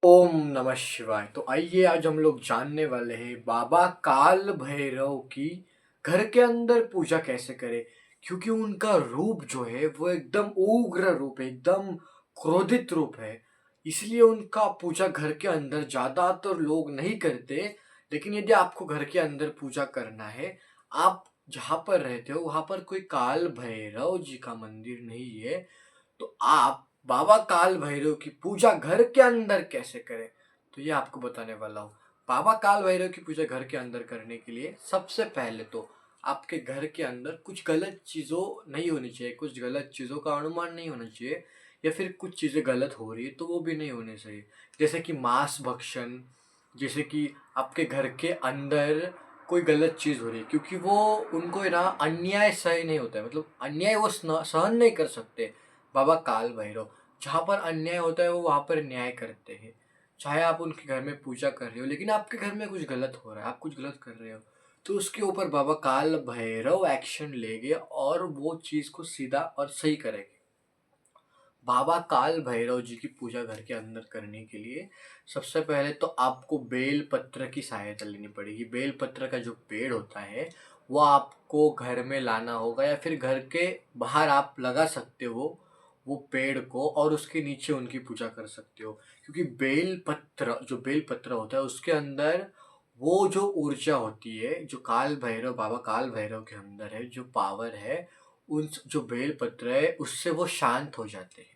ओम नमः शिवाय। तो आइए आज हम लोग जानने वाले हैं बाबा काल भैरव की घर के अंदर पूजा कैसे करें। क्योंकि उनका रूप जो है वो एकदम उग्र रूप है, एकदम क्रोधित रूप है। इसलिए उनका पूजा घर के अंदर ज्यादातर लोग नहीं करते। लेकिन यदि आपको घर के अंदर पूजा करना है, आप जहाँ पर रहते हो वहां पर कोई काल भैरव जी का मंदिर नहीं है, तो आप बाबा काल भैरव की पूजा घर के अंदर कैसे करें, तो ये आपको बताने वाला हूँ। बाबा काल भैरव की पूजा घर के अंदर करने के लिए सबसे पहले तो आपके घर के अंदर कुछ गलत चीज़ों नहीं होनी चाहिए, कुछ गलत चीज़ों का अनुमान नहीं होना चाहिए, या फिर कुछ चीज़ें गलत हो रही है तो वो भी नहीं होनी चाहिए। जैसे कि मांस भक्षण, जैसे कि आपके घर के अंदर कोई गलत चीज़ हो रही है, क्योंकि वो उनको है ना अन्याय सही नहीं होता है, मतलब अन्याय वो सहन नहीं कर सकते। बाबा काल भैरव जहाँ पर अन्याय होता है वो वहाँ पर न्याय करते हैं। चाहे आप उनके घर में पूजा कर रहे हो लेकिन आपके घर में कुछ गलत हो रहा है, आप कुछ गलत कर रहे हो, तो उसके ऊपर बाबा काल भैरव एक्शन लेंगे और वो चीज़ को सीधा और सही करेंगे। बाबा काल भैरव जी की पूजा घर के अंदर करने के लिए सबसे पहले तो आपको बेल पत्र की सहायता लेनी पड़ेगी। बेल पत्र का जो पेड़ होता है वो आपको घर में लाना होगा, या फिर घर के बाहर आप लगा सकते हो वो पेड़ को, और उसके नीचे उनकी पूजा कर सकते हो। क्योंकि बेल पत्र होता है उसके अंदर वो जो ऊर्जा होती है, जो काल भैरव बाबा काल भैरव के अंदर है, जो पावर है, उन जो बेल पत्र है उससे वो शांत हो जाते हैं।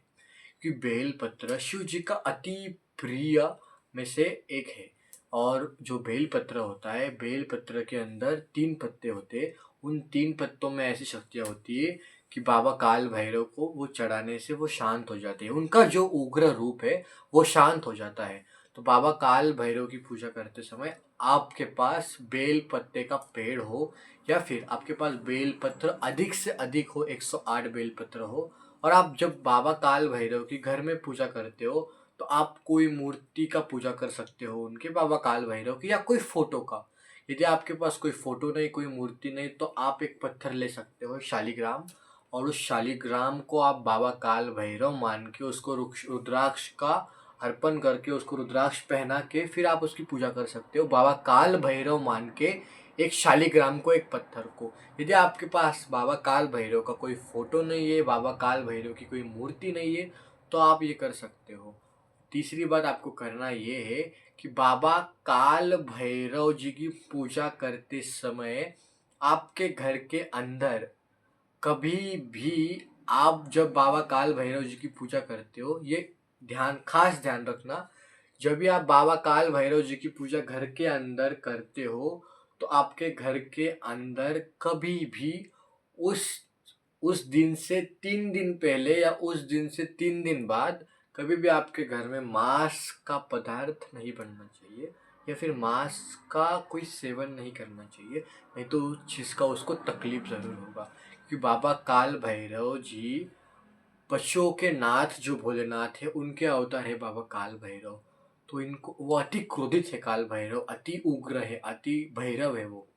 कि बेलपत्र शिव जी का अति प्रिय में से एक है। और जो बेलपत्र होता है, बेलपत्र के अंदर 3 पत्ते होते हैं। उन 3 पत्तों में ऐसी शक्तियाँ होती है कि बाबा काल भैरव को वो चढ़ाने से वो शांत हो जाते हैं। उनका जो उग्र रूप है वो शांत हो जाता है। तो बाबा काल भैरव की पूजा करते समय आपके पास बेल पत्ते का पेड़ हो, या फिर आपके पास बेल पत्र अधिक से अधिक हो, 108 बेल पत्र हो। और आप जब बाबा काल भैरव की घर में पूजा करते हो तो आप कोई मूर्ति का पूजा कर सकते हो उनके, बाबा काल भैरव की, या कोई फोटो का। यदि आपके पास कोई फोटो नहीं, कोई मूर्ति नहीं, तो आप एक पत्थर ले सकते हो शालिग्राम, और उस शालिग्राम को आप बाबा काल भैरव मान के उसको रुद्राक्ष का अर्पण करके, उसको रुद्राक्ष पहना के फिर आप उसकी पूजा कर सकते हो, बाबा काल भैरव मान के। एक शालिग्राम को, एक पत्थर को। यदि आपके पास बाबा काल भैरव का कोई फोटो नहीं है, बाबा काल भैरव की कोई मूर्ति नहीं है, तो आप ये कर सकते हो। तीसरी बात आपको करना ये है कि बाबा काल भैरव जी की पूजा करते समय आपके घर के अंदर कभी भी, आप जब बाबा काल भैरव जी की पूजा करते हो, ये खास ध्यान रखना, जब भी आप बाबा काल भैरव जी की पूजा घर के अंदर करते हो तो आपके घर के अंदर कभी भी उस उस दिन से 3 दिन पहले या उस दिन से 3 दिन बाद कभी भी आपके घर में मांस का पदार्थ नहीं बनना चाहिए, या फिर मांस का कोई सेवन नहीं करना चाहिए। नहीं तो उस चीज़ का उसको तकलीफ ज़रूर होगा। क्योंकि बाबा काल भैरव जी पशुओं के नाथ, जो भोलेनाथ है, उनके अवतार है बाबा काल भैरव। तो इनको वो अति क्रोधित है, काल भैरव अति उग्र है, अति भैरव है वो,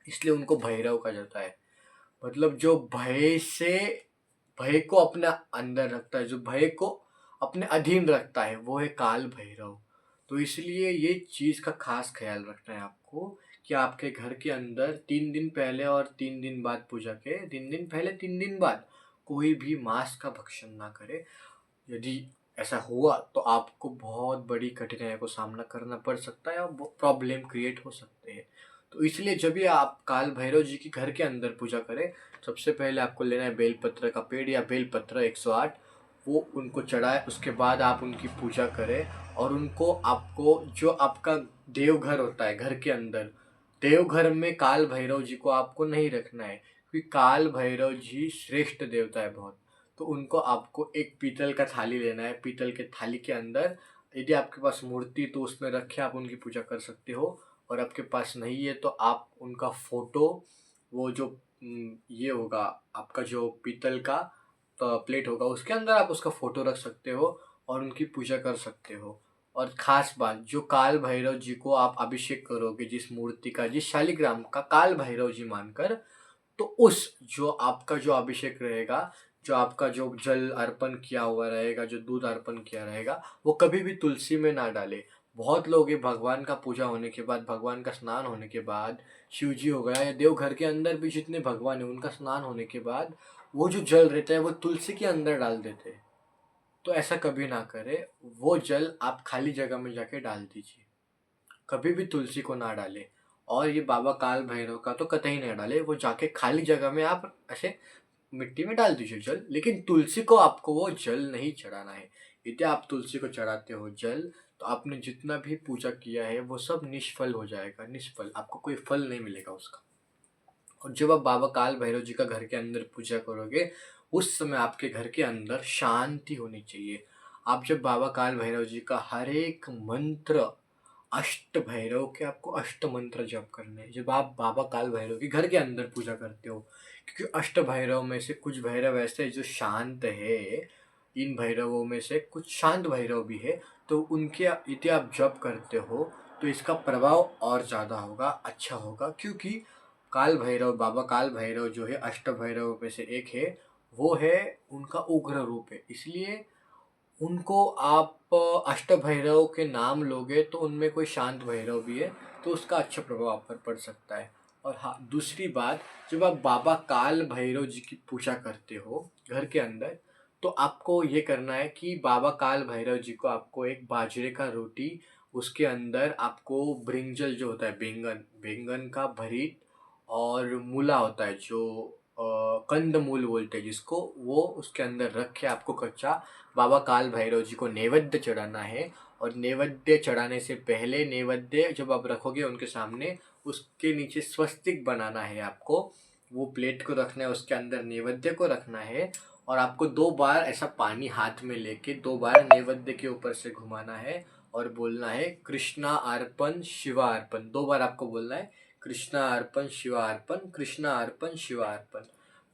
इसलिए उनको भैरव कहा जाता है। मतलब जो भय को अपने अंदर रखता है, जो भय को अपने अधीन रखता है, वो है काल भैरव। तो इसलिए ये चीज़ का खास ख्याल रखना है आपको कि आपके घर के अंदर 3 दिन पहले और 3 दिन बाद, पूजा के 3 दिन पहले 3 दिन बाद, कोई भी मांस का भक्षण ना करे। यदि ऐसा हुआ तो आपको बहुत बड़ी कठिनाइयों को सामना करना पड़ सकता है और प्रॉब्लम क्रिएट हो सकते हैं। तो इसलिए जब भी आप काल भैरव जी की घर के अंदर पूजा करें, सबसे पहले आपको लेना है बेलपत्र का पेड़ या बेलपत्र 108, वो उनको चढ़ाए, उसके बाद आप उनकी पूजा करें। और उनको, आपको जो आपका देवघर होता है घर के अंदर, देवघर में काल भैरव जी को आपको नहीं रखना है, क्योंकि काल भैरव जी श्रेष्ठ देवता है बहुत। तो उनको आपको एक पीतल का थाली लेना है, पीतल के थाली के अंदर, यदि आपके पास मूर्ति तो उसमें रख के आप उनकी पूजा कर सकते हो। और आपके पास नहीं है तो आप उनका फोटो, वो जो ये होगा, आपका जो पीतल का प्लेट होगा उसके अंदर आप उसका फोटो रख सकते हो और उनकी पूजा कर सकते हो। और खास बात, जो काल भैरव जी को आप अभिषेक करोगे, जिस मूर्ति का, जिस शालिग्राम का, काल भैरव जी मानकर, तो उस जो आपका जो अभिषेक रहेगा, जो आपका जो जल अर्पण किया हुआ रहेगा, जो दूध अर्पण किया रहेगा, वो कभी भी तुलसी में ना डालें। बहुत लोग ये भगवान का पूजा होने के बाद, भगवान का स्नान होने के बाद, शिव जी हो गया या देवघर के अंदर भी जितने भगवान हैं उनका स्नान होने के बाद वो जो जल रहता है वो तुलसी के अंदर डाल देते हैं। तो ऐसा कभी ना करें। वो जल आप खाली जगह में जाके डाल दीजिए। कभी भी तुलसी को ना डालें। और ये बाबा काल भैरव का तो कतई ना डालें। वो जाके खाली जगह में आप ऐसे मिट्टी में डाल दीजिए जल, लेकिन तुलसी को आपको वो जल नहीं चढ़ाना है। यदि आप तुलसी को चढ़ाते हो जल, तो आपने जितना भी पूजा किया है वो सब निष्फल हो जाएगा, निष्फल, आपको कोई फल नहीं मिलेगा उसका। और जब आप बाबा काल भैरव जी का घर के अंदर पूजा करोगे, उस समय आपके घर के अंदर शांति होनी चाहिए। आप जब बाबा काल भैरव जी का हर एक मंत्र, अष्ट भैरव के आपको अष्ट मंत्र जप करने हैं जब आप बाबा काल भैरव के घर के अंदर पूजा करते हो। क्योंकि अष्ट भैरव में से कुछ भैरव ऐसे हैं जो शांत है, इन भैरवों में से कुछ शांत भैरव भी है। तो उनके यदि आप जप करते हो तो इसका प्रभाव और ज़्यादा होगा, अच्छा होगा। क्योंकि काल भैरव, बाबा काल भैरव जो है अष्ट भैरव में से एक है, वो है, उनका उग्र रूप है। इसलिए उनको आप अष्ट भैरव के नाम लोगे तो उनमें कोई शांत भैरव भी है, तो उसका अच्छा प्रभाव आप पर पड़ सकता है। और हाँ, दूसरी बात, जब आप बाबा काल भैरव जी की पूजा करते हो घर के अंदर, तो आपको ये करना है कि बाबा काल भैरव जी को आपको एक बाजरे का रोटी, उसके अंदर आपको ब्रिंजल जो होता है, बैंगन, बैंगन का भरीत, और मूला होता है जो कंद मूल बोलते हैं जिसको, वो उसके अंदर रख के आपको कच्चा बाबा काल भैरव जी को नैवेद्य चढ़ाना है। और नैवेद्य चढ़ाने से पहले, नैवेद्य जब आप रखोगे उनके सामने, उसके नीचे स्वस्तिक बनाना है आपको। वो प्लेट को रखना है, उसके अंदर नैवेद्य को रखना है, और आपको 2 बार ऐसा पानी हाथ में लेके 2 बार नैवेद्य के ऊपर से घुमाना है और बोलना है कृष्णा अर्पण शिवा अर्पण। 2 बार आपको बोलना है कृष्णा अर्पण शिवा अर्पण, कृष्णा अर्पण शिवा अर्पण।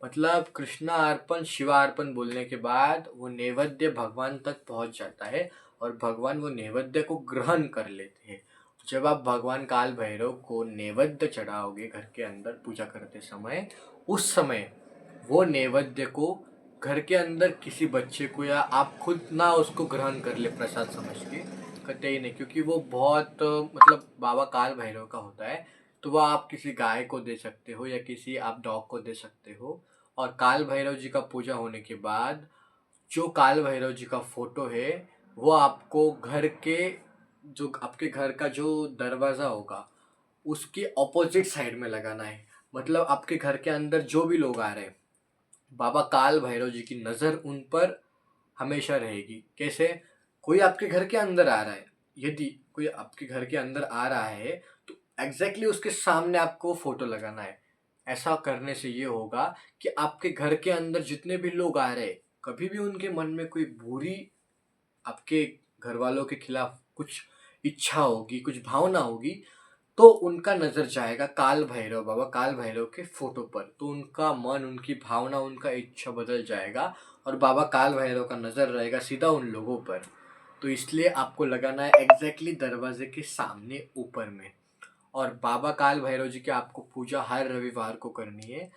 मतलब कृष्णा अर्पण शिवा अर्पण बोलने के बाद वो नैवेद्य भगवान तक पहुंच जाता है और भगवान वो नैवेद्य को ग्रहण कर लेते हैं। जब आप भगवान काल भैरव को नैवेद्य चढ़ाओगे घर के अंदर पूजा करते समय, उस समय वो नैवेद्य को घर के अंदर किसी बच्चे को, या आप खुद ना उसको ग्रहण कर ले प्रसाद समझ के, कतई नहीं, क्योंकि वो बहुत मतलब बाबा काल भैरव का होता है। तो वह आप किसी गाय को दे सकते हो या किसी आप डॉग को दे सकते हो। और काल भैरव जी का पूजा होने के बाद जो काल भैरव जी का फोटो है, वो आपको घर के, जो आपके घर का जो दरवाज़ा होगा उसके ऑपोजिट साइड में लगाना है। मतलब आपके घर के अंदर जो भी लोग आ रहे हैं, बाबा काल भैरव जी की नज़र उन पर हमेशा रहेगी। कैसे? कोई आपके घर के अंदर आ रहा है, यदि कोई आपके घर के अंदर आ रहा है, तो एग्जैक्टली उसके सामने आपको फोटो लगाना है। ऐसा करने से ये होगा कि आपके घर के अंदर जितने भी लोग आ रहे हैं, कभी भी उनके मन में कोई बुरी, आपके घर वालों के खिलाफ कुछ इच्छा होगी, कुछ भावना होगी, तो उनका नज़र जाएगा काल भैरव, बाबा काल भैरव के फोटो पर। तो उनका मन, उनकी भावना, उनका इच्छा बदल जाएगा और बाबा काल भैरव का नज़र रहेगा सीधा उन लोगों पर। तो इसलिए आपको लगाना है एग्जैक्टली दरवाजे के सामने ऊपर में। और बाबा काल भैरव जी की आपको पूजा हर रविवार को करनी है।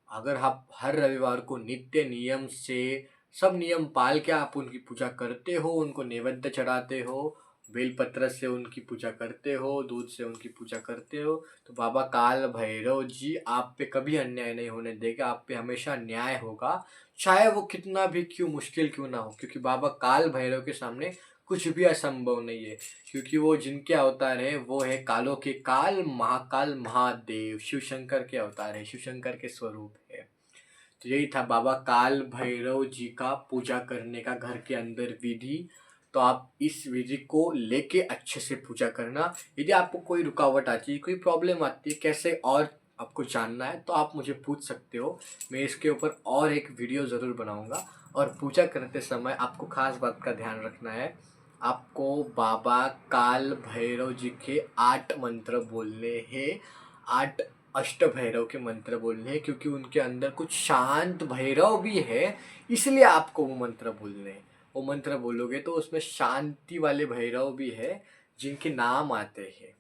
अगर आप हर रविवार को नित्य नियम से, सब नियम पाल के आप उनकी पूजा करते हो, उनको नैवेद्य चढ़ाते हो, बेलपत्र से उनकी पूजा करते हो, दूध से उनकी पूजा करते हो, तो बाबा काल भैरव जी आप पे कभी अन्याय नहीं होने देगा, आप पे हमेशा न्याय होगा। चाहे वो कितना भी क्यों मुश्किल क्यों ना हो, क्योंकि बाबा काल भैरव के सामने कुछ भी असंभव नहीं है। क्योंकि वो जिनके अवतार है वो है कालों के काल, महाकाल महादेव, शिव शंकर के अवतार है, शिव शंकर के स्वरूप है। तो यही था बाबा काल भैरव जी का पूजा करने का घर के अंदर विधि। तो आप इस विधि को लेके अच्छे से पूजा करना। यदि आपको कोई रुकावट आती है, कोई प्रॉब्लम आती है, कैसे और आपको जानना है, तो आप मुझे पूछ सकते हो। मैं इसके ऊपर और एक वीडियो ज़रूर बनाऊंगा। और पूजा करते समय आपको खास बात का ध्यान रखना है, आपको बाबा काल भैरव जी के 8 मंत्र बोलने हैं, 8 अष्ट भैरव के मंत्र बोलने हैं, क्योंकि उनके अंदर कुछ शांत भैरव भी है, इसलिए आपको वो मंत्र बोलने हैं। वो मंत्र बोलोगे तो उसमें शांति वाले भैरव भी है जिनके नाम आते हैं।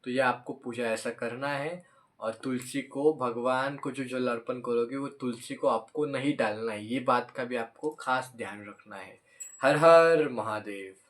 तो ये आपको पूजा ऐसा करना है। और तुलसी को भगवान को जो जल अर्पण करोगे वो तुलसी को आपको नहीं डालना है, ये बात का भी आपको खास ध्यान रखना है। हर हर महादेव।